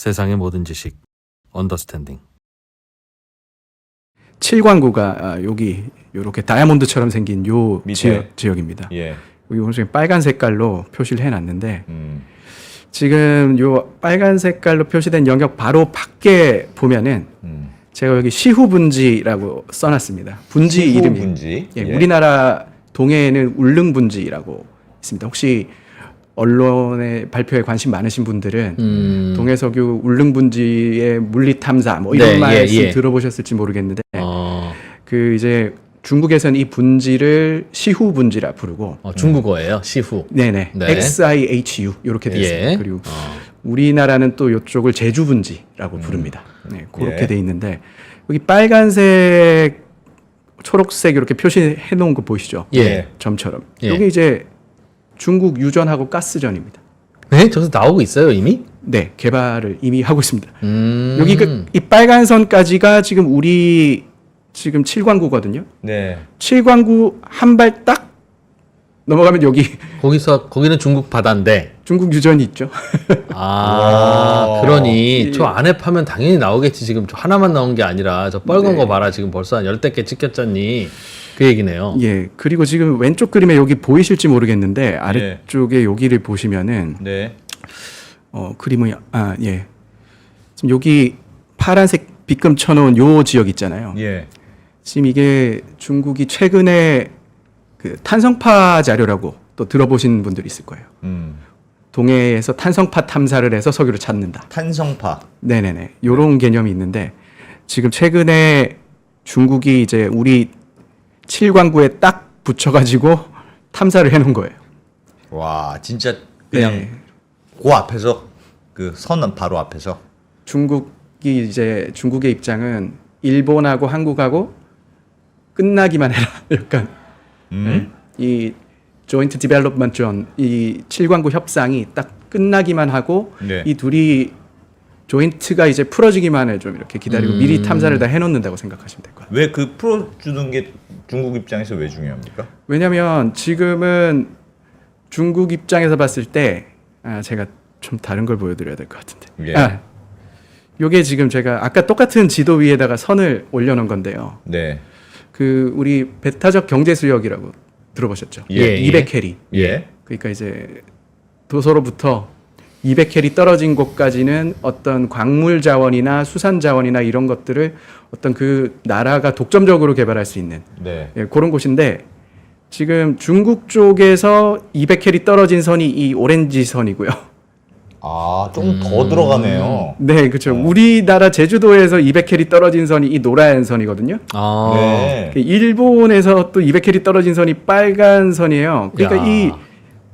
세상의 모든 지식 언더스탠딩. 7광구가 여기 이렇게 다이아몬드처럼 생긴 요 밑에. 지역입니다. 예. 여기 오른쪽에 빨간 색깔로 표시를 해놨는데 지금 요 빨간 색깔로 표시된 영역 바로 밖에 보면은 제가 여기 시후분지라고 써놨습니다. 분지 이름이 분지. 예, 우리나라 동해에는 울릉분지라고 있습니다. 혹시 언론의 발표에 관심 많으신 분들은 동해석유 울릉분지의 물리탐사 뭐 이런 네, 말씀 들어보셨을지 모르겠는데 그 이제 중국에서는 이 분지를 시후분지라 부르고 중국어예요. 시후. 네네 네. XIHU 이렇게 되어 있습니다. 예. 그리고 우리나라는 또 이쪽을 제주분지라고 부릅니다. 네, 그렇게 예. 돼 있는데 여기 빨간색, 초록색 이렇게 표시해 놓은 거 보이시죠? 예. 점처럼. 예. 여기 이제 중국 유전하고 가스전입니다. 네? 저기서 나오고 있어요 이미? 네, 개발을 이미 하고 있습니다. 여기 이 빨간 선까지가 지금 우리 지금 7광구거든요. 네. 7광구 한 발 딱 넘어가면 여기 거기는 중국 바다인데. 중국 유전이 있죠. 아, 그러니 저 안에 파면 당연히 나오겠지. 지금 저 하나만 나온 게 아니라 저 빨간 거 봐라. 지금 벌써 한 10대 개 찍혔잖니. 그 얘기네요. 예. 그리고 지금 왼쪽 그림에 여기 보이실지 모르겠는데 아래쪽에 여기를 보시면은 네. 그림이 예. 지금 여기 파란색 빗금 쳐놓은 요 지역 있잖아요. 예. 지금 이게 중국이 최근에 그 탄성파 자료라고 또 들어보신 분들이 있을 거예요. 동해에서 탄성파 탐사를 해서 석유를 찾는다. 탄성파. 네네네. 요런 개념이 있는데 지금 최근에 중국이 이제 우리 7광구에 딱 붙여가지고 탐사를 해놓은 거예요. 와, 진짜 그냥 네. 그 앞에서 그 선은 바로 앞에서. 중국이 이제 중국의 입장은 일본하고 한국하고 끝나기만 해라. 약간 이 조인트 디벨롭먼트 존, 이 7광구 협상이 딱 끝나기만 하고 네. 이 둘이 조인트가 이제 풀어지기만을 좀 이렇게 기다리고 미리 탐사를 다 해놓는다고 생각하시면 될 것 같아요. 왜 그 풀어주는 게 중국 입장에서 왜 중요합니까? 왜냐하면 지금은 중국 입장에서 봤을 때 제가 좀 다른 걸 보여드려야 될 것 같은데. 예. 요게 지금 제가 아까 똑같은 지도 위에다가 선을 올려놓은 건데요. 네. 그 우리 배타적 경제 수역이라고 들어보셨죠? 예. 200캐리. 예. 그러니까 이제 도서로부터 200캐리 떨어진 곳까지는 어떤 광물 자원이나 수산 자원이나 이런 것들을 어떤 그 나라가 독점적으로 개발할 수 있는 네. 예, 그런 곳인데 지금 중국 쪽에서 200캐리 떨어진 선이 이 오렌지 선이고요. 아, 좀 더 들어가네요. 네, 그렇죠. 우리나라 제주도에서 200캐리 떨어진 선이 이 노란 선이거든요. 아, 네. 일본에서 또 200캐리 떨어진 선이 빨간 선이에요. 그러니까 야, 이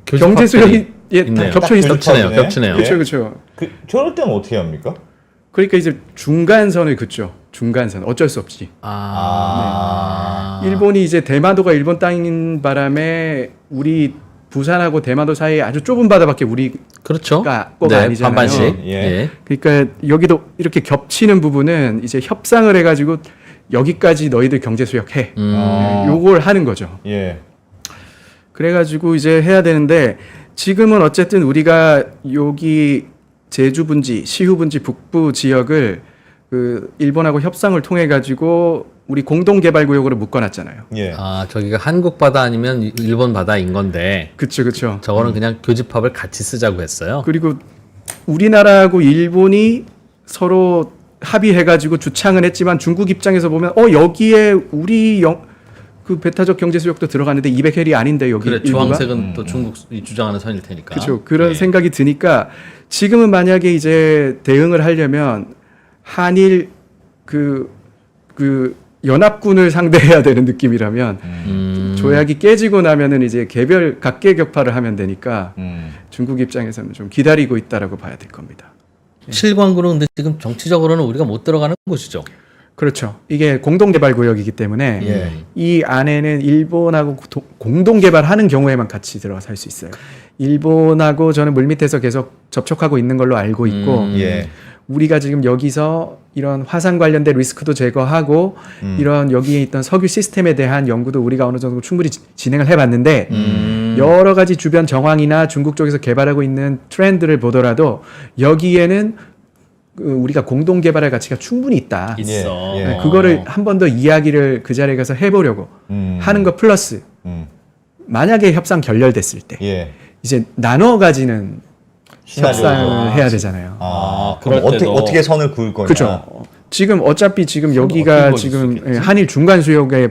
교집 경제 수역이 확실히 다 있네요. 겹쳐 있어요. 겹치네요. 겹치네요. 예. 그렇죠, 그렇죠. 저럴 때는 어떻게 합니까? 그러니까 이제 중간선을 긋죠. 중간선. 어쩔 수 없지. 일본이 이제 대마도가 일본 땅인 바람에 우리 부산하고 대마도 사이에 아주 좁은 바다밖에 우리가 그렇죠. 거가 아니잖아요. 반반씩. 예. 예. 그러니까 여기도 이렇게 겹치는 부분은 이제 협상을 해가지고 여기까지 너희들 경제 수역해. 요걸 하는 거죠. 예. 그래가지고 이제 해야 되는데 지금은 어쨌든 우리가 여기 제주분지, 시후분지 북부 지역을 그 일본하고 협상을 통해 가지고 우리 공동개발구역으로 묶어놨잖아요. 예. 아, 저기가 한국 바다 아니면 일본 바다인 건데 그렇죠, 그렇죠. 저거는 그냥 교집합을 같이 쓰자고 했어요. 그리고 우리나라하고 일본이 서로 합의해가지고 주창은 했지만 중국 입장에서 보면 여기에 우리 그 배타적 경제 수역도 들어가는데 200헬이 아닌데 여기 그래, 일부가? 주황색은 또 중국이 주장하는 선일 테니까. 그렇죠. 그런 예. 생각이 드니까 지금은 만약에 이제 대응을 하려면 한일 그 연합군을 상대해야 되는 느낌이라면 조약이 깨지고 나면은 이제 개별 각계격파를 하면 되니까 중국 입장에서는 좀 기다리고 있다라고 봐야 될 겁니다. 7광구는 근데 지금 정치적으로는 우리가 못 들어가는 곳이죠. 그렇죠. 이게 공동개발구역이기 때문에 예. 이 안에는 일본하고 공동개발하는 경우에만 같이 들어가서 할 수 있어요. 일본하고 저는 물밑에서 계속 접촉하고 있는 걸로 알고 있고 예. 우리가 지금 여기서 이런 화산 관련된 리스크도 제거하고 이런 여기에 있던 석유 시스템에 대한 연구도 우리가 어느 정도 충분히 진행을 해봤는데 여러 가지 주변 정황이나 중국 쪽에서 개발하고 있는 트렌드를 보더라도 여기에는 우리가 공동 개발할 가치가 충분히 있다. 있어. 예, 예. 네, 그거를 한 번 더 이야기를 그 자리에 가서 해보려고 하는 것 플러스 만약에 협상 결렬됐을 때 예. 이제 나눠 가지는 시나리오가. 협상을 해야 되잖아요. 그럴 그럼 때도. 어떻게 선을 그을 거냐. 그렇죠. 지금 어차피 지금 어떻게 여기가 그을 수 지금 있겠지? 한일 중간 수역에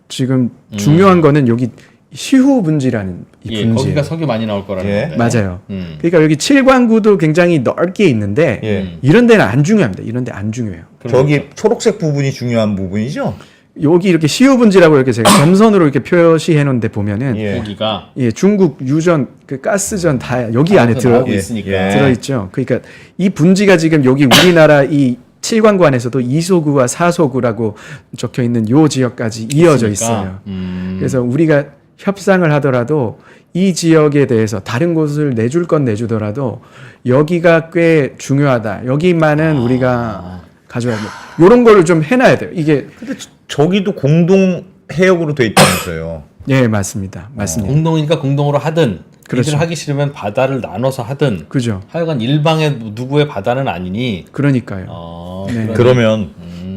지금 중요한 거는 여기 시후 분지라는 이 예, 분지. 거기가 석유 많이 나올 거라는 예. 건데. 맞아요. 음. 그러니까 여기 칠광구도 굉장히 넓게 있는데 예. 이런 데는 안 중요합니다. 이런 데 안 중요해요. 저기 초록색 부분이 중요한 부분이죠. 여기 이렇게 시후 분지라고 이렇게 제가 점선으로 이렇게 표시해 놓은 데 보면은 예. 거기가 예, 중국 유전, 그 가스전 다 여기 안에 들어 나오고 있으니까. 예. 들어 있죠. 그러니까 이 분지가 지금 여기 우리나라 이 칠광구 안에서도 2소구와 4소구라고 적혀 있는 요 지역까지 이어져 있어요. 그래서 우리가 협상을 하더라도 이 지역에 대해서 다른 곳을 내줄 건 내주더라도 여기가 꽤 중요하다. 여기만은 우리가 가져야 돼. 이런 거를 좀 해놔야 돼요. 이게 근데 저기도 공동 해역으로 돼 있다면서요. 예 맞습니다. 맞습니다. 공동이니까 공동으로 하든 그렇죠. 이들 하기 싫으면 바다를 나눠서 하든 그죠. 하여간 일방의 누구의 바다는 아니니 그러니까요. 네. 그러면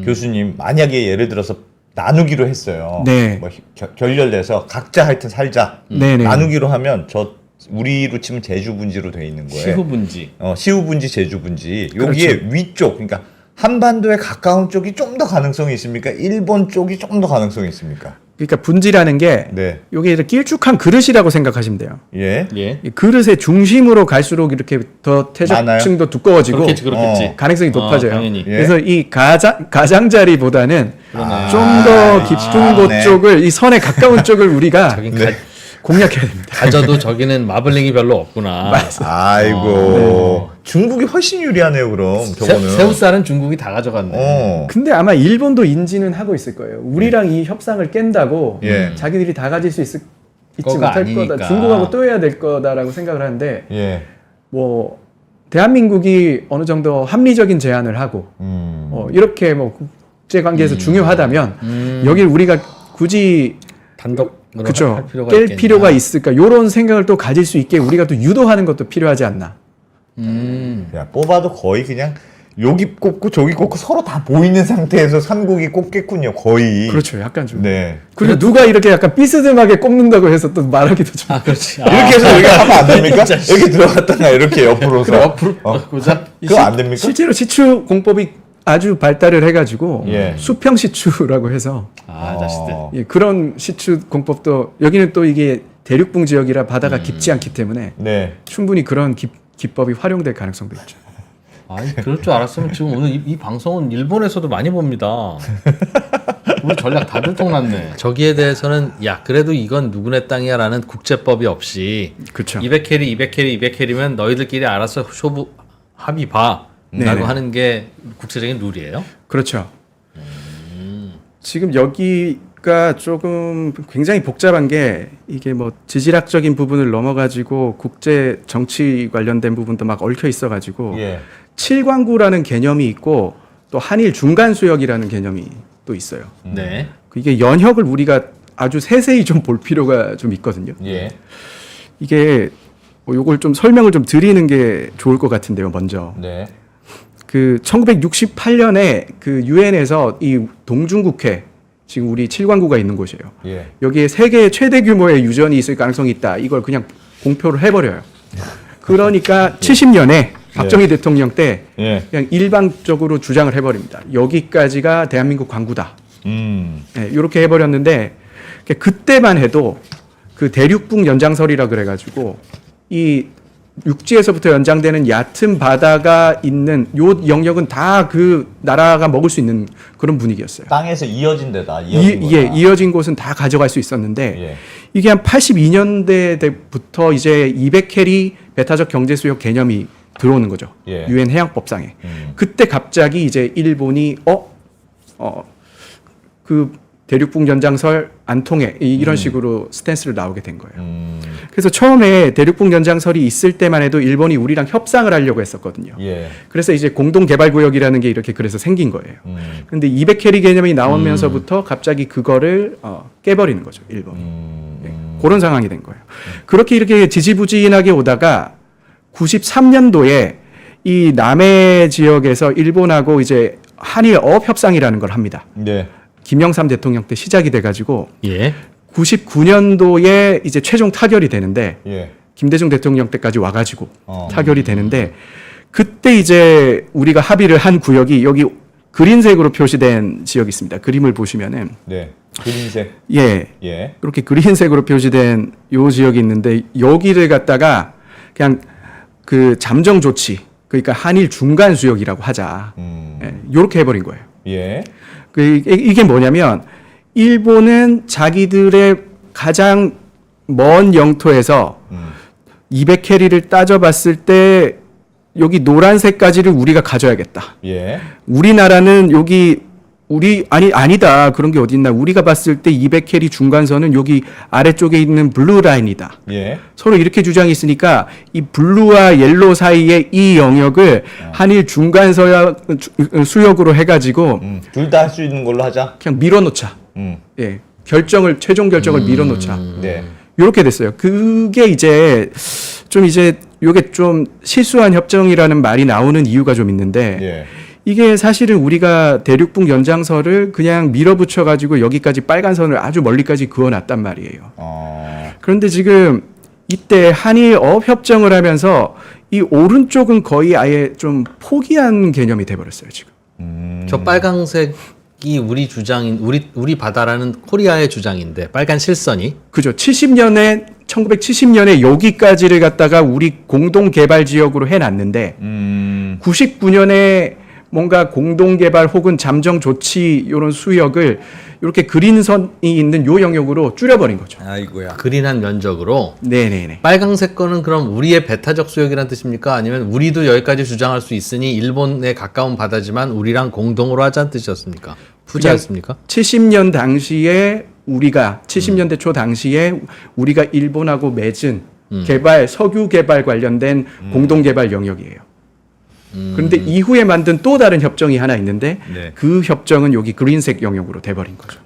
교수님 만약에 예를 들어서 나누기로 했어요. 네. 뭐 결렬돼서 각자 하여튼 살자. 네네. 나누기로 하면 저 우리로 치면 제주 분지로 돼 있는 거예요. 시후 분지. 시후 분지, 제주 분지. 여기에 위쪽 그러니까 한반도에 가까운 쪽이 좀 더 가능성이 있습니까? 일본 쪽이 좀 더 가능성이 있습니까? 그러니까 분지라는 게 네. 요게 이렇게 길쭉한 그릇이라고 생각하시면 돼요. 예. 예. 이 그릇의 중심으로 갈수록 이렇게 더 퇴적층도 두꺼워지고 그렇겠지, 그렇겠지. 가능성이 높아져요. 당연히. 예. 그래서 이 가장자리보다는 좀 더 깊은 곳 네. 쪽을 이 선에 가까운 쪽을 우리가 저긴 네. 공략해야 됩니다. 가져도 저기는 마블링이 별로 없구나. 아이고. 중국이 훨씬 유리하네요, 그럼. 저거는. 새우살은 중국이 다 가져갔네. 근데 아마 일본도 인지는 하고 있을 거예요. 우리랑 이 협상을 깬다고 예. 자기들이 다 가질 수 있지 거가 못할 아니니까. 거다. 중국하고 또 해야 될 거다라고 생각을 하는데 예. 뭐 대한민국이 어느 정도 합리적인 제안을 하고 이렇게 뭐 국제 관계에서 중요하다면 여기를 우리가 굳이 단독으로 그쵸 할 필요가 깰 있겠냐. 필요가 있을까? 이런 생각을 또 가질 수 있게 우리가 또 유도하는 것도 필요하지 않나? 야, 뽑아도 거의 그냥 여기 꼽고 저기 꼽고 서로 다 보이는 상태에서 삼국이 꼽겠군요, 거의. 그렇죠, 약간 좀. 네. 그리고 누가 이렇게 약간 삐스듬하게 꼽는다고 해서 또 말하기도 좀. 아, 그렇지. 이렇게 해서 여기 하면 안 됩니까? 진짜. 여기 들어갔다가 이렇게 옆으로서. 옆으로 보자. 그거 안 됩니까? 실제로 시추 공법이 아주 발달을 해가지고 예. 수평 시추라고 해서 아, 자식들. 예, 그런 시추 공법도 여기는 또 이게 대륙붕 지역이라 바다가 깊지 않기 때문에 네. 충분히 그런 기법이 활용될 가능성도 있죠. 아니, 그럴 줄 알았으면 지금 오늘 이 방송은 일본에서도 많이 봅니다. 우리 전략 다 들통났네. 저기에 대해서는 야 그래도 이건 누구네 땅이야라는 국제법이 없이 그렇죠. 200캐리 200캐리면 너희들끼리 알아서 쇼부 합의 봐 네네. 라고 하는 게 국제적인 룰이에요? 그렇죠. 지금 여기가 조금 굉장히 복잡한 게 이게 뭐 지질학적인 부분을 넘어가지고 국제 정치 관련된 부분도 막 얽혀 있어가지고 예. 칠광구라는 개념이 있고 또 한일 중간 수역이라는 개념이 또 있어요. 네. 이게 연혁을 우리가 아주 세세히 좀 볼 필요가 좀 있거든요. 예. 이게 뭐 요걸 좀 설명을 좀 드리는 게 좋을 것 같은데요. 먼저 네. 그 1968년에 그 유엔에서 이 동중국해 지금 우리 칠광구가 있는 곳이에요. 예. 여기에 세계 최대 규모의 유전이 있을 가능성이 있다. 이걸 그냥 공표를 해버려요. 그러니까 70년에 박정희 대통령 때 예. 그냥 일방적으로 주장을 해버립니다. 여기까지가 대한민국 광구다. 네, 이렇게 해버렸는데 그때만 해도 그 대륙붕 연장설이라 그래가지고 이 육지에서부터 연장되는 얕은 바다가 있는 요 영역은 다 그 나라가 먹을 수 있는 그런 분위기였어요. 땅에서 이어진 데다. 이어진 거다. 예, 이어진 곳은 다 가져갈 수 있었는데 예. 이게 한 82년대 때부터 이제 200캐리 배타적 경제수역 개념이 들어오는 거죠. 예. 유엔 해양법상에. 그때 갑자기 이제 일본이 그 대륙붕 연장설 안 통해 이런 식으로 스탠스를 나오게 된 거예요. 그래서 처음에 대륙붕 연장설이 있을 때만 해도 일본이 우리랑 협상을 하려고 했었거든요. 예. 그래서 이제 공동개발구역이라는 게 이렇게 그래서 생긴 거예요. 근데 200캐리 개념이 나오면서부터 갑자기 그거를 깨버리는 거죠, 일본이. 예, 그런 상황이 된 거예요. 그렇게 이렇게 지지부진하게 오다가 93년도에 이 남해 지역에서 일본하고 이제 한일 어업 협상이라는 걸 합니다. 네. 김영삼 대통령 때 시작이 돼가지고 예. 99년도에 이제 최종 타결이 되는데 예. 김대중 대통령 때까지 와가지고 어. 타결이 되는데 그때 이제 우리가 합의를 한 구역이 여기 그린색으로 표시된 지역이 있습니다. 그림을 보시면은 네. 그린색. 예 예. 이렇게 그린색으로 표시된 요 지역이 있는데 여기를 갖다가 그냥 그 잠정 조치 그러니까 한일 중간 수역이라고 하자 요렇게 해버린 거예요. 예. 이게 뭐냐면 일본은 자기들의 가장 먼 영토에서 200캐리를 따져봤을 때 여기 노란색까지를 우리가 가져야겠다. 예. 우리나라는 여기 아니다. 그런 게 어디 있나. 우리가 봤을 때 200캐리 중간선은 여기 아래쪽에 있는 블루 라인이다. 예. 서로 이렇게 주장이 있으니까 이 블루와 옐로 사이의 이 영역을 한일 중간 수역으로 해가지고 둘 다 할 수 있는 걸로 하자. 그냥 밀어놓자. 예. 최종 결정을 밀어놓자. 네. 이렇게 됐어요. 그게 이제 요게 좀 실수한 협정이라는 말이 나오는 이유가 좀 있는데 예. 이게 사실은 우리가 대륙북 연장선을 그냥 밀어붙여 가지고 여기까지 빨간 선을 아주 멀리까지 그어놨단 말이에요. 그런데 지금 이때 한일 어업 협정을 하면서 이 오른쪽은 거의 아예 좀 포기한 개념이 돼버렸어요 지금. 저 빨강색이 우리 주장인 우리 바다라는 코리아의 주장인데 빨간 실선이 그죠. 1970년에 여기까지를 갖다가 우리 공동 개발 지역으로 해놨는데 99년에 뭔가 공동 개발 혹은 잠정 조치 이런 수역을 이렇게 그린선이 있는 요 영역으로 줄여버린 거죠. 아이고야. 그린한 면적으로 네네네. 빨강색 거는 그럼 우리의 배타적 수역이란 뜻입니까? 아니면 우리도 여기까지 주장할 수 있으니 일본에 가까운 바다지만 우리랑 공동으로 하자는 뜻이었습니까? 후자였습니까? 70년 당시에 70년대 초 당시에 우리가 일본하고 맺은 석유 개발 관련된 공동 개발 영역이에요. 그런데 이후에 만든 또 다른 협정이 하나 있는데 네. 그 협정은 여기 그린색 영역으로 돼버린 거죠.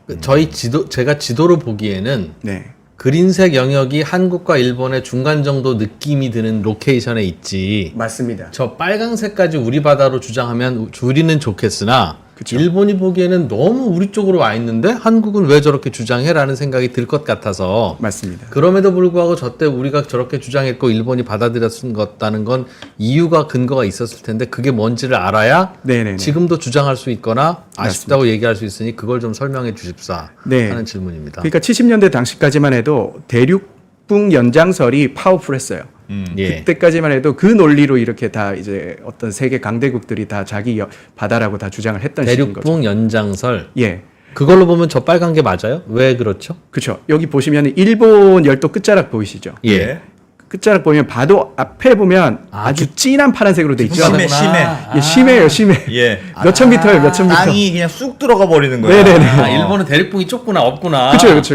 제가 지도로 보기에는 네. 그린색 영역이 한국과 일본의 중간 정도 느낌이 드는 로케이션에 있지. 맞습니다. 저 빨강색까지 우리 바다로 주장하면 우리는 좋겠으나 그쵸. 일본이 보기에는 너무 우리 쪽으로 와 있는데 한국은 왜 저렇게 주장해라는 생각이 들 것 같아서 맞습니다. 그럼에도 불구하고 저때 우리가 저렇게 주장했고 일본이 받아들였은 것다는 건 이유가 근거가 있었을 텐데 그게 뭔지를 알아야 네네네. 지금도 주장할 수 있거나 아쉽다고 얘기할 수 있으니 그걸 좀 설명해 주십사 네. 하는 질문입니다. 그러니까 70년대 당시까지만 해도 대륙북 연장설이 파워풀했어요. 예. 그때까지만 해도 그 논리로 이렇게 다 이제 어떤 세계 강대국들이 다 자기 바다라고 다 주장을 했던 시기인 거죠. 대륙북 연장설. 예. 그걸로 보면 저 빨간 게 맞아요? 왜 그렇죠? 그렇죠. 여기 보시면 일본 열도 끝자락 보이시죠? 예. 끝자락 보면 바도 앞에 보면 아주 진한 파란색으로 돼 있죠. 심해. 예, 심해요, 심해. 예. 몇천 미터예요, 몇천 미터. 땅이 그냥 쑥 들어가 버리는 거야. 네네네. 아, 일본은 대륙붕이 좁구나 없구나. 그렇죠.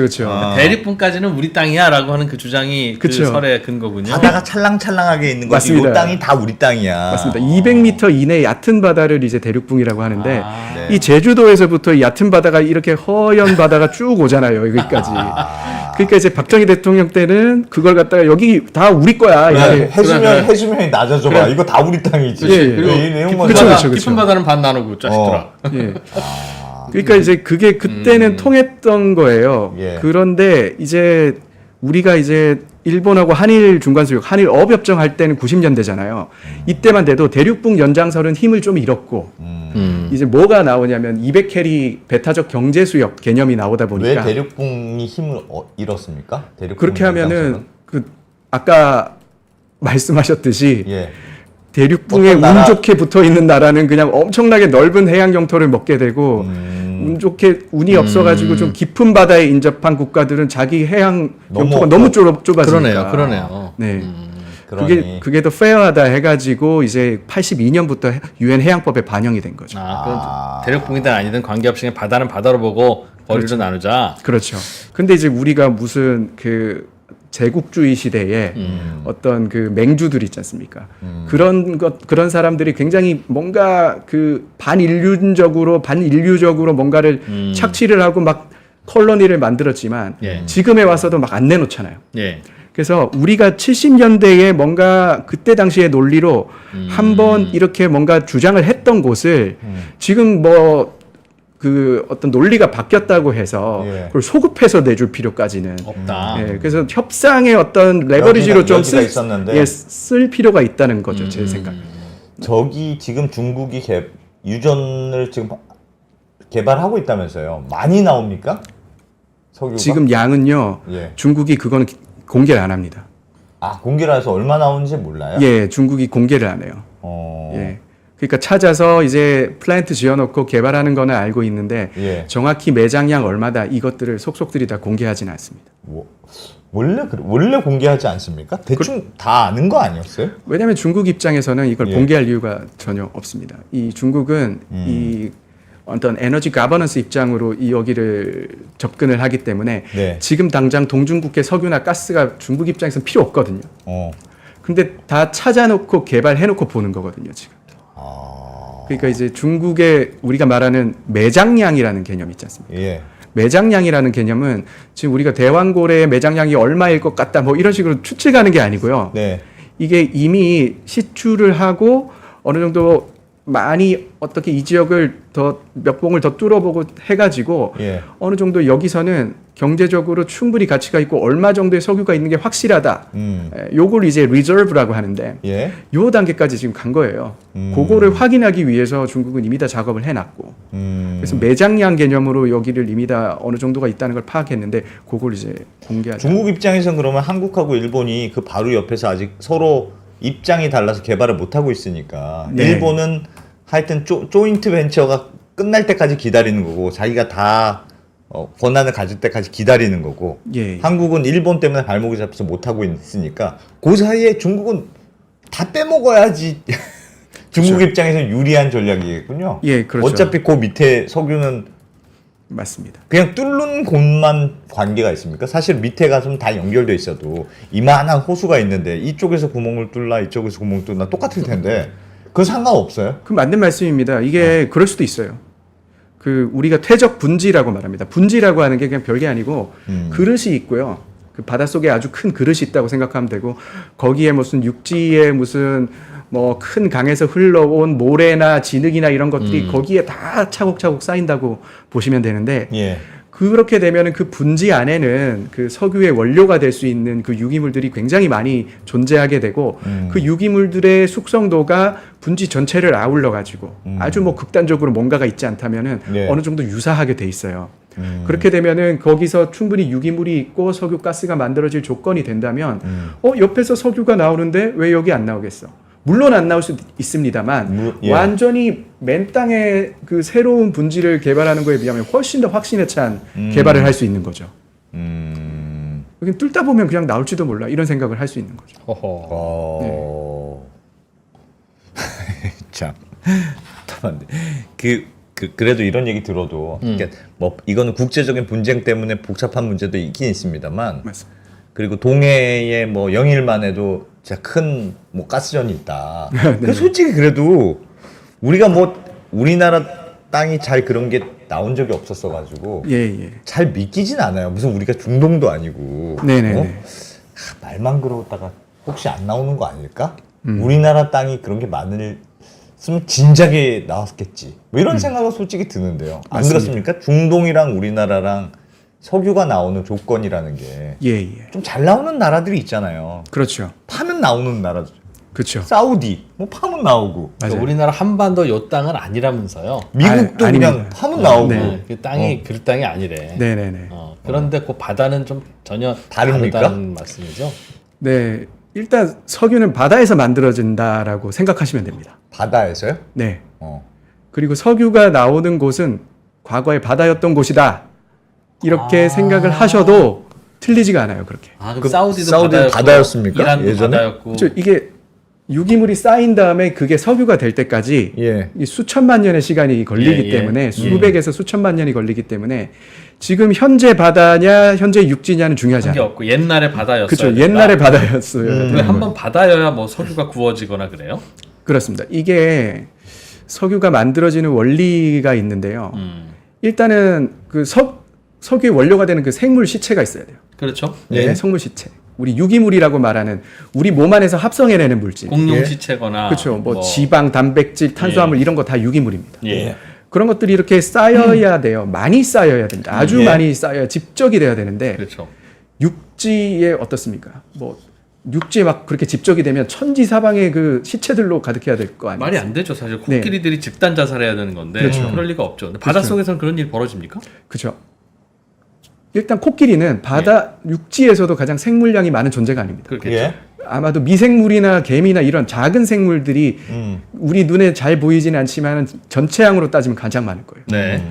대륙붕까지는 우리 땅이야라고 하는 그 주장이 그 그쵸. 설의 근거군요. 바다가 찰랑찰랑하게 있는 거지. 맞습니다. 이 땅이 다 우리 땅이야. 맞습니다. 200m 이내 얕은 바다를 이제 대륙붕이라고 하는데 네. 이 제주도에서부터 이 얕은 바다가 이렇게 허연 바다가 쭉 오잖아요, 여기까지. 그러니까 이제 박정희 대통령 때는 그걸 갖다가 여기 다 우리 거야. 그래, 이렇게. 해수면이 낮아져봐. 이거 다 우리 땅이지. 예, 예. 그리고 이 내용만 그쵸, 다- 그쵸. 깊은 바다는 반 나누고 자식들아. 예. 그러니까 이제 그게 그때는 통했던 거예요. 예. 그런데 이제 우리가 이제 일본하고 한일 중간수역, 한일 어업협정 할 때는 90년대잖아요. 이때만 돼도 대륙북 연장설은 힘을 좀 잃었고 이제 뭐가 나오냐면 200캐리 배타적 경제수역 개념이 나오다 왜 보니까 대륙붕이 힘을 잃었습니까? 대륙붕 그렇게 하면은 연장선은? 그 아까 말씀하셨듯이 예. 대륙붕에 어떤 나라- 운 좋게 붙어 있는 나라는 그냥 엄청나게 넓은 해양 영토를 먹게 되고 운 좋게 운이 없어가지고 좀 깊은 바다에 인접한 국가들은 자기 해양 너무 영토가 너무 좁아지니까. 그러네요. 네. 그러니 그게 더 페어하다 해가지고 이제 82년부터 유엔 해양법에 반영이 된 거죠. 대륙붕이든 아니든 관계없이 그냥 바다는 바다로 보고 거리를 나누자. 그렇죠. 근데 이제 우리가 무슨 그 제국주의 시대에 어떤 그 맹주들 있지 않습니까? 그런 사람들이 굉장히 뭔가 그 반인류적으로 뭔가를 착취를 하고 막 콜로니를 만들었지만 예. 지금에 와서도 막 안 내놓잖아요. 예. 그래서 우리가 70년대에 뭔가 그때 당시의 논리로 한번 이렇게 뭔가 주장을 했던 곳을 지금 뭐 그 어떤 논리가 바뀌었다고 해서 예. 그걸 소급해서 내줄 필요까지는 없다. 예, 그래서 협상의 어떤 레버리지로 좀 여지가 있었는데. 예, 쓸 필요가 있다는 거죠, 제 생각. 저기 지금 중국이 유전을 지금 개발하고 있다면서요. 많이 나옵니까? 석유가? 지금 양은요, 예. 중국이 그거는 공개를 안 합니다. 아, 공개를 해서 얼마 나오는지 몰라요? 예, 중국이 공개를 안 해요. 예. 그러니까 찾아서 이제 플랜트 지어놓고 개발하는 거는 알고 있는데 예. 정확히 매장량 얼마다 이것들을 속속들이 다 공개하지는 않습니다. 원래 공개하지 않습니까? 대충 다 아는 거 아니었어요? 왜냐하면 중국 입장에서는 이걸 예. 공개할 이유가 전혀 없습니다. 이 중국은 이 어떤 에너지 가버넌스 입장으로 이 여기를 접근을 하기 때문에 네. 지금 당장 동중국해 석유나 가스가 중국 입장에서는 필요 없거든요. 근데 다 찾아놓고 개발해놓고 보는 거거든요, 지금. 그러니까 이제 중국의 우리가 말하는 매장량이라는 개념이 있지 않습니까? 예. 매장량이라는 개념은 지금 우리가 대왕고래의 매장량이 얼마일 것 같다 뭐 이런 식으로 추측하는 게 아니고요. 네. 이게 이미 시추를 하고 어느 정도 많이 어떻게 이 지역을 더 몇 봉을 더 뚫어보고 해가지고 예. 어느 정도 여기서는 경제적으로 충분히 가치가 있고 얼마 정도의 석유가 있는 게 확실하다. 요걸 이제 리저브라고 하는데 예. 요 단계까지 지금 간 거예요. 그거를 확인하기 위해서 중국은 이미 다 작업을 해놨고 그래서 매장량 개념으로 여기를 이미 다 어느 정도가 있다는 걸 파악했는데 그걸 이제 공개하자. 중국 입장에서는 그러면 한국하고 일본이 그 바로 옆에서 아직 서로 입장이 달라서 개발을 못 하고 있으니까 네. 일본은 하여튼 조인트 벤처가 끝날 때까지 기다리는 거고 자기가 다 권한을 가질 때까지 기다리는 거고 예. 한국은 일본 때문에 발목이 잡혀서 못 하고 있으니까 그 사이에 중국은 다 빼먹어야지 중국 입장에서는 유리한 전략이겠군요. 예, 그렇죠. 어차피 그 밑에 석유는 맞습니다. 그냥 뚫는 곳만 관계가 있습니까? 사실 밑에 가서는 다 연결돼 있어도 이만한 호수가 있는데 이쪽에서 구멍을 뚫나 이쪽에서 구멍을 뚫나 똑같을 텐데 그건 상관없어요? 그 맞는 말씀입니다. 이게 그럴 수도 있어요. 그 우리가 퇴적 분지라고 말합니다. 분지라고 하는 게 그냥 별게 아니고 그릇이 있고요. 그 바닷속에 아주 큰 그릇이 있다고 생각하면 되고 거기에 무슨 육지에 무슨 뭐 큰 강에서 흘러온 모래나 진흙이나 이런 것들이 거기에 다 차곡차곡 쌓인다고 보시면 되는데 예. 그렇게 되면은 그 분지 안에는 그 석유의 원료가 될 수 있는 그 유기물들이 굉장히 많이 존재하게 되고 그 유기물들의 숙성도가 분지 전체를 아울러 가지고 아주 뭐 극단적으로 뭔가가 있지 않다면은 예. 어느 정도 유사하게 돼 있어요. 그렇게 되면은 거기서 충분히 유기물이 있고 석유 가스가 만들어질 조건이 된다면 옆에서 석유가 나오는데 왜 여기 안 나오겠어? 물론 안 나올 수 있습니다만 예. 완전히 맨 땅에 그 새로운 분지를 개발하는 거에 비하면 훨씬 더 확신에 찬 개발을 할 수 있는 거죠. 여기 뚫다 보면 그냥 나올지도 몰라 이런 생각을 할 수 있는 거죠. 허허. 참. 답답한데. 그래도 이런 얘기 들어도 그러니까 뭐 이거는 국제적인 분쟁 때문에 복잡한 문제도 있긴 있습니다만 맞습니다. 그리고 동해에 뭐 영일만 해도 진짜 큰 뭐 가스전이 있다. 그 솔직히 그래도 우리가 뭐 우리나라 땅이 잘 그런 게 나온 적이 없었어 가지고 예. 잘 믿기진 않아요. 무슨 우리가 중동도 아니고. 네네네. 말만 그러다가 혹시 안 나오는 거 아닐까? 우리나라 땅이 그런 게 많으면 진작에 나왔겠지. 뭐 이런 생각은 솔직히 드는데요. 안 맞습니다. 그렇습니까? 중동이랑 우리나라랑 석유가 나오는 조건이라는 게 좀 잘 예. 나오는 나라들이 있잖아요. 그렇죠. 파면 나오는 나라들. 그렇죠. 사우디 뭐 파면 나오고. 맞아요. 우리나라 한반도 요 땅은 아니라면서요. 미국도 아닙니다. 그냥 파면 나오고. 네. 그 땅이 그 땅이 아니래. 네네네. 그런데 그 바다는 좀 전혀 다릅니까? 다르다는 말씀이죠. 네. 일단 석유는 바다에서 만들어진다라고 생각하시면 됩니다. 바다에서요? 네. 어. 그리고 석유가 나오는 곳은 과거에 바다였던 곳이다. 이렇게 생각을 하셔도 틀리지가 않아요. 그렇게. 그럼 그 사우디도 사우디는 바다였습니까? 이란도 예전에? 바다였고. 그렇죠. 이게 유기물이 쌓인 다음에 그게 석유가 될 때까지 예. 이 수천만 년의 시간이 걸리기 예. 때문에 수백에서 수천만 년이 걸리기 때문에 지금 현재 바다냐 현재 육지냐는 중요하지 한 게 않아요. 없고 옛날에 바다였어요. 그렇죠. 옛날에 바다였어요. 왜 한번 바다여야 뭐 석유가 구워지거나 그래요? 그렇습니다. 이게 석유가 만들어지는 원리가 있는데요. 일단은 그 석유의 원료가 되는 그 생물 시체가 있어야 돼요. 그렇죠. 예. 생물 시체. 우리 유기물이라고 말하는 우리 몸 안에서 합성해내는 물질. 공룡 예. 시체거나 그렇죠. 뭐 지방, 단백질, 탄수화물 이런 거 다 유기물입니다. 예. 그런 것들이 이렇게 쌓여야 돼요. 많이 쌓여야 됩니다. 아주 예. 많이 쌓여야 집적이 돼야 되는데 그렇죠. 육지에 어떻습니까? 뭐 육지에 막 그렇게 집적이 되면 천지 사방에 그 시체들로 가득해야 될 거 아니에요? 말이 안 되죠. 사실 네. 코끼리들이 집단 자살해야 되는 건데 그렇죠. 그럴 리가 없죠. 근데 바닷속에서는 그런 일이 벌어집니까? 그렇죠. 일단 코끼리는 바다 육지에서도 가장 생물량이 많은 존재가 아닙니다. 그렇겠죠. 예. 아마도 미생물이나 개미나 이런 작은 생물들이 우리 눈에 잘 보이지는 않지만 전체양으로 따지면 가장 많을 거예요. 네.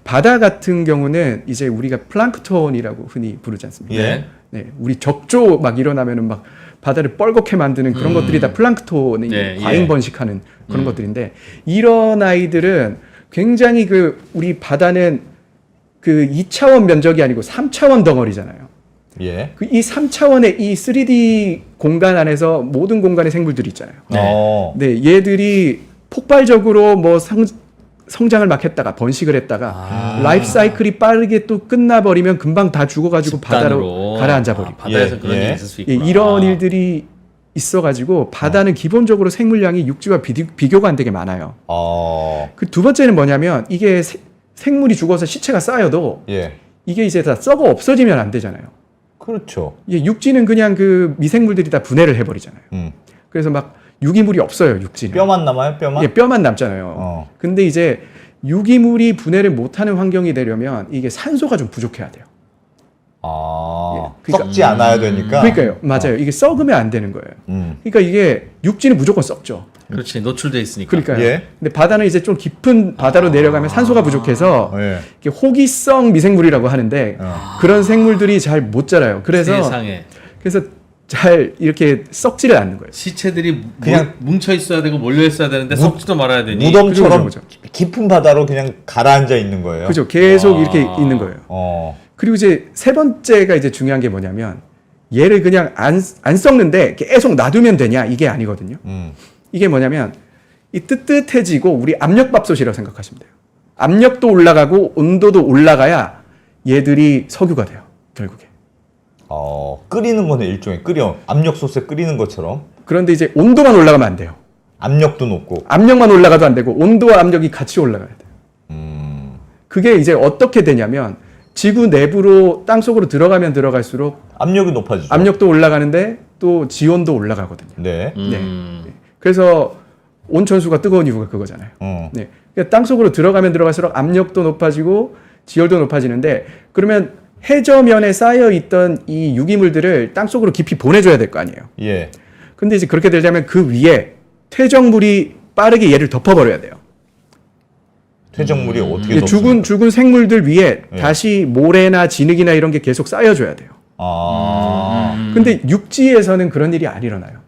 바다 같은 경우는 이제 우리가 플랑크톤이라고 흔히 부르지 않습니까? 예. 네, 우리 적조 막 일어나면은 막 바다를 뻘겋게 만드는 그런 것들이 다 플랑크톤이 예, 과잉 예. 번식하는 그런 것들인데 이런 아이들은 굉장히 그 우리 바다는 그 2차원 면적이 아니고 3차원 덩어리잖아요. 예. 그 이 3차원의 이 3D 공간 안에서 모든 공간의 생물들이 있잖아요. 네, 얘들이 폭발적으로 뭐 성장을 막 했다가 번식을 했다가 라이프 사이클이 빠르게 또 끝나버리면 금방 다 죽어가지고 바다로 가라앉아 버리고 바다에서 예, 그런 예. 일이 있을 수 예, 있구나. 이런 일들이 있어가지고 바다는 기본적으로 생물량이 육지와 비교가 안 되게 많아요. 그 두 번째는 뭐냐면 이게 생물이 죽어서 시체가 쌓여도 예. 이게 이제 다 썩어 없어지면 안 되잖아요. 그렇죠. 예, 육지는 그냥 그 미생물들이 다 분해를 해버리잖아요. 그래서 막 유기물이 없어요, 육지는. 뼈만 남아요? 뼈만? 예, 뼈만 남잖아요. 근데 이제 유기물이 분해를 못하는 환경이 되려면 이게 산소가 좀 부족해야 돼요. 예, 그러니까- 썩지 않아야 되니까. 그러니까요, 맞아요. 이게 썩으면 안 되는 거예요. 그러니까 이게 육지는 무조건 썩죠. 그렇지. 노출돼 있으니까. 그러니까요. 예. 근데 바다는 이제 좀 깊은 바다로 내려가면 산소가 부족해서 예. 이게 호기성 미생물이라고 하는데 그런 생물들이 잘 못 자라요. 그래서 세상에. 잘 이렇게 썩지를 않는 거예요. 시체들이 그냥- 뭉쳐 있어야 되고 몰려 있어야 되는데 썩지도 말아야 되니. 무덤처럼 그죠. 깊은 바다로 그냥 가라앉아 있는 거예요. 그죠? 계속 와. 이렇게 있는 거예요. 그리고 이제 세 번째가 이제 중요한 게 뭐냐면 얘를 그냥 안 썩는데 계속 놔두면 되냐 이게 아니거든요. 이게 뭐냐면 이 뜨뜻해지고 우리 압력밥솥이라고 생각하시면 돼요. 압력도 올라가고 온도도 올라가야 얘들이 석유가 돼요. 결국에. 끓이는 거는 일종의 압력솥에 끓이는 것처럼 그런데 이제 온도만 올라가면 안 돼요. 압력도 높고. 압력만 올라가도 안 되고 온도와 압력이 같이 올라가야 돼요. 그게 이제 어떻게 되냐면 지구 내부로 땅 속으로 들어가면 들어갈수록 압력이 높아지죠. 압력도 올라가는데 또 지온도 올라가거든요. 네. 그래서 온천수가 뜨거운 이유가 그거잖아요. 네. 그러니까 땅 속으로 들어가면 들어갈수록 압력도 높아지고 지열도 높아지는데 그러면 해저면에 쌓여 있던 이 유기물들을 땅 속으로 깊이 보내줘야 될 거 아니에요. 예. 근데 이제 그렇게 되려면 그 위에 퇴적물이 빠르게 얘를 덮어버려야 돼요. 퇴적물이 어떻게 이게 덮습니까? 죽은 생물들 위에 예. 다시 모래나 진흙이나 이런 게 계속 쌓여줘야 돼요. 근데 육지에서는 그런 일이 안 일어나요.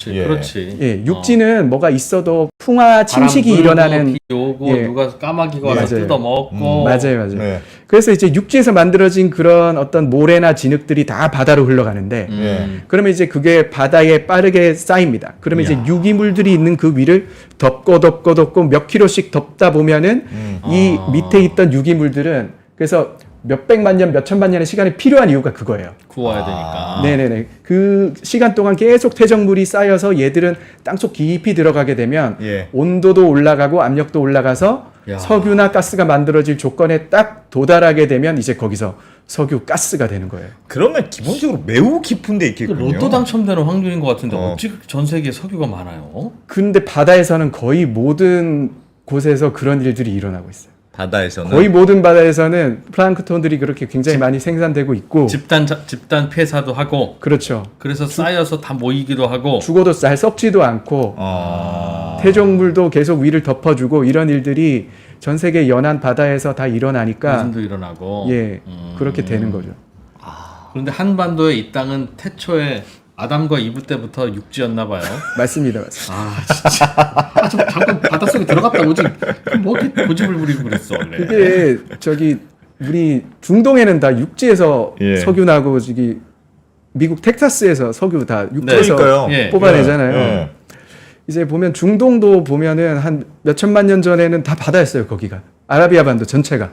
그렇지. 예. 그렇지. 예, 육지는 뭐가 있어도 풍화 침식이 바람 불고, 일어나는 비 오고 예. 누가 까마귀가 와서 맞아요. 뜯어 먹고. 맞아요. 네. 그래서 이제 육지에서 만들어진 그런 어떤 모래나 진흙들이 다 바다로 흘러가는데 예. 그러면 이제 그게 바다에 빠르게 쌓입니다. 그러면 이제 유기물들이 있는 그 위를 덮고 몇 킬로씩 덮다 보면은 이 밑에 있던 유기물들은 그래서 몇백만 년, 몇천만 년의 시간이 필요한 이유가 그거예요. 구워야 되니까. 네네네. 그 시간 동안 계속 퇴적물이 쌓여서 얘들은 땅속 깊이 들어가게 되면 예. 온도도 올라가고 압력도 올라가서 야. 석유나 가스가 만들어질 조건에 딱 도달하게 되면 이제 거기서 석유 가스가 되는 거예요. 그러면 기본적으로 매우 깊은 데 그 있겠군요. 로또 당첨되는 확률인 것 같은데 어. 어찌 전 세계에 석유가 많아요? 근데 바다에서는 거의 모든 곳에서 그런 일들이 일어나고 있어요. 바다에서는 거의 모든 바다에서는 플랑크톤들이 그렇게 굉장히 많이 생산되고 있고 집단 폐사도 하고 그렇죠. 그래서 쌓여서 다 모이기도 하고 죽어도 잘 썩지도 않고 퇴적물도 계속 위를 덮어주고 이런 일들이 전 세계 연안 바다에서 다 일어나니까 오줌도 일어나고. 예 그렇게 되는 거죠. 그런데 한반도의 이 땅은 태초에 아담과 이브 때부터 육지였나 봐요. 맞습니다. 아 진짜. 저 잠깐 바닷속에 들어갔다 오지. 뭐 이렇게 고집을 부리고 그랬어 원래. 이게 저기 우리 중동에는 다 육지에서 예. 석유 나고 저기 미국 텍사스에서 석유 다 육지에서 그러니까요. 예. 뽑아내잖아요. 예. 이제 보면 중동도 보면은 한 몇천만 년 전에는 다 바다였어요. 거기가 아라비아 반도 전체가.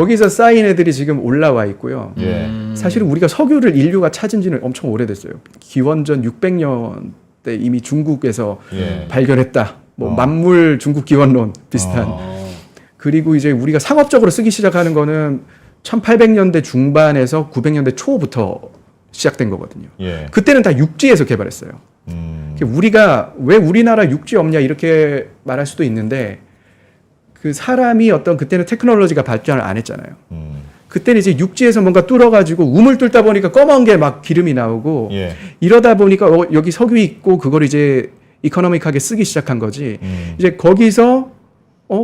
거기서 쌓인 애들이 지금 올라와 있고요. 예. 사실은 우리가 석유를 인류가 찾은 지는 엄청 오래됐어요. 기원전 600년 때 이미 중국에서 예. 발견했다. 뭐 만물 중국 기원론 비슷한. 그리고 이제 우리가 상업적으로 쓰기 시작하는 거는 1800년대 중반에서 900년대 초부터 시작된 거거든요. 예. 그때는 다 육지에서 개발했어요. 우리가 왜 우리나라 육지 없냐 이렇게 말할 수도 있는데 그 사람이 어떤 그때는 테크놀로지가 발전을 안 했잖아요. 그때는 이제 육지에서 뭔가 뚫어가지고 우물 뚫다 보니까 검은 게 막 기름이 나오고 예. 이러다 보니까 여기 석유 있고 그걸 이제 이코노믹하게 쓰기 시작한 거지. 이제 거기서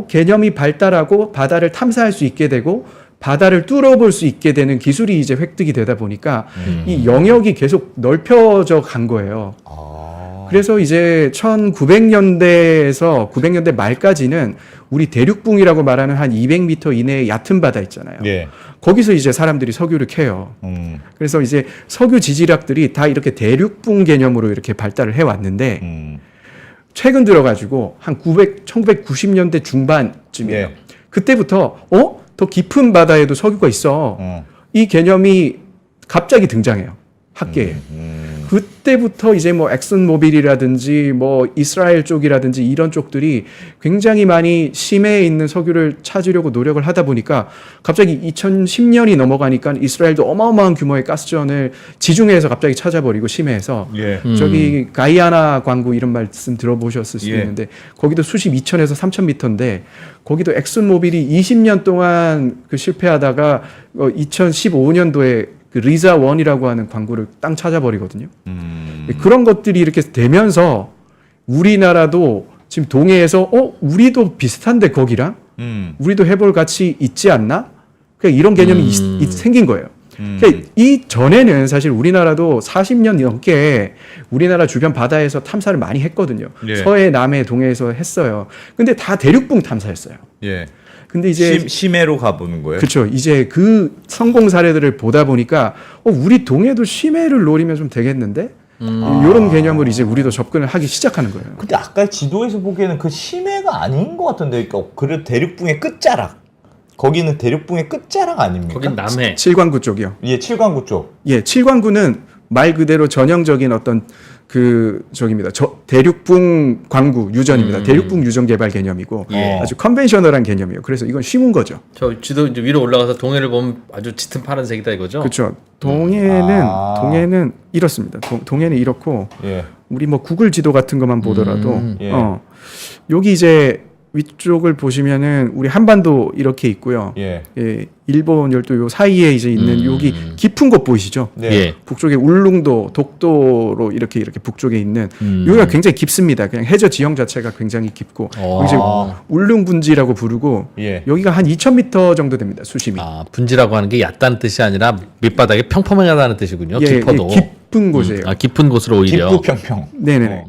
개념이 발달하고 바다를 탐사할 수 있게 되고 바다를 뚫어볼 수 있게 되는 기술이 이제 획득이 되다 보니까 이 영역이 계속 넓혀져 간 거예요. 그래서 이제 1900년대에서 900년대 말까지는 우리 대륙붕이라고 말하는 한 200m 이내의 얕은 바다 있잖아요. 예. 거기서 이제 사람들이 석유를 캐요. 그래서 이제 석유 지질학들이 다 이렇게 대륙붕 개념으로 이렇게 발달을 해왔는데 최근 들어가지고 한 1990년대 중반쯤이에요. 예. 그때부터 더 깊은 바다에도 석유가 있어. 이 개념이 갑자기 등장해요. 학계에. 그때부터 이제 뭐 엑슨모빌이라든지 뭐 이스라엘 쪽이라든지 이런 쪽들이 굉장히 많이 심해에 있는 석유를 찾으려고 노력을 하다 보니까 갑자기 2010년이 넘어가니까 이스라엘도 어마어마한 규모의 가스전을 지중해에서 갑자기 찾아버리고 심해에서 예. 저기 가이아나 광구 이런 말씀 들어보셨을 수도 예. 있는데 거기도 수십 2,000에서 3,000m인데 거기도 엑슨모빌이 20년 동안 그 실패하다가 2015년도에 그 리자 원이라고 하는 광구를 땅 찾아버리거든요. 그런 것들이 이렇게 되면서 우리나라도 지금 동해에서 우리도 비슷한데 거기랑 우리도 해볼 가치 있지 않나? 그러니까 이런 개념이 생긴 거예요. 그러니까 이 전에는 사실 우리나라도 40년 넘게 우리나라 주변 바다에서 탐사를 많이 했거든요. 예. 서해, 남해, 동해에서 했어요. 근데 다 대륙붕 탐사였어요. 예. 근데 이제 심해로 가보는 거예요? 그렇죠. 이제 그 성공 사례들을 보다 보니까 우리 동해도 심해를 노리면 좀 되겠는데 이런 개념을 이제 우리도 접근을 하기 시작하는 거예요. 근데 아까 지도에서 보기에는 그 심해가 아닌 것 같은데, 그러니까 그래 대륙붕의 끝자락. 거기는 대륙붕의 끝자락 아닙니까? 거긴 남해. 칠광구 쪽이요. 예, 칠광구 쪽. 예, 칠광구는 말 그대로 전형적인 어떤 그 저기입니다. 대륙붕 광구 유전입니다. 대륙붕 유전 개발 개념이고 예. 아주 컨벤셔널한 개념이에요. 그래서 이건 쉬운 거죠. 저 지도 이제 위로 올라가서 동해를 보면 아주 짙은 파란색이다 이거죠? 그렇죠. 동해는 이렇습니다. 동해는 이렇고 예. 우리 뭐 구글 지도 같은 것만 보더라도 예. 여기 이제 위쪽을 보시면은 우리 한반도 이렇게 있고요. 예. 예, 일본 열도 요 사이에 이제 있는 여기 깊은 곳 보이시죠? 네. 예. 북쪽에 울릉도, 독도로 이렇게 북쪽에 있는 여기가 굉장히 깊습니다. 그냥 해저 지형 자체가 굉장히 깊고 이제 울릉분지라고 부르고 예. 여기가 한 2,000m 정도 됩니다. 수심이. 분지라고 하는 게 얕다는 뜻이 아니라 밑바닥이 평평하다는 뜻이군요. 예, 깊어도. 깊은 곳이에요. 깊은 곳으로 오히려. 깊고 평평. 네네.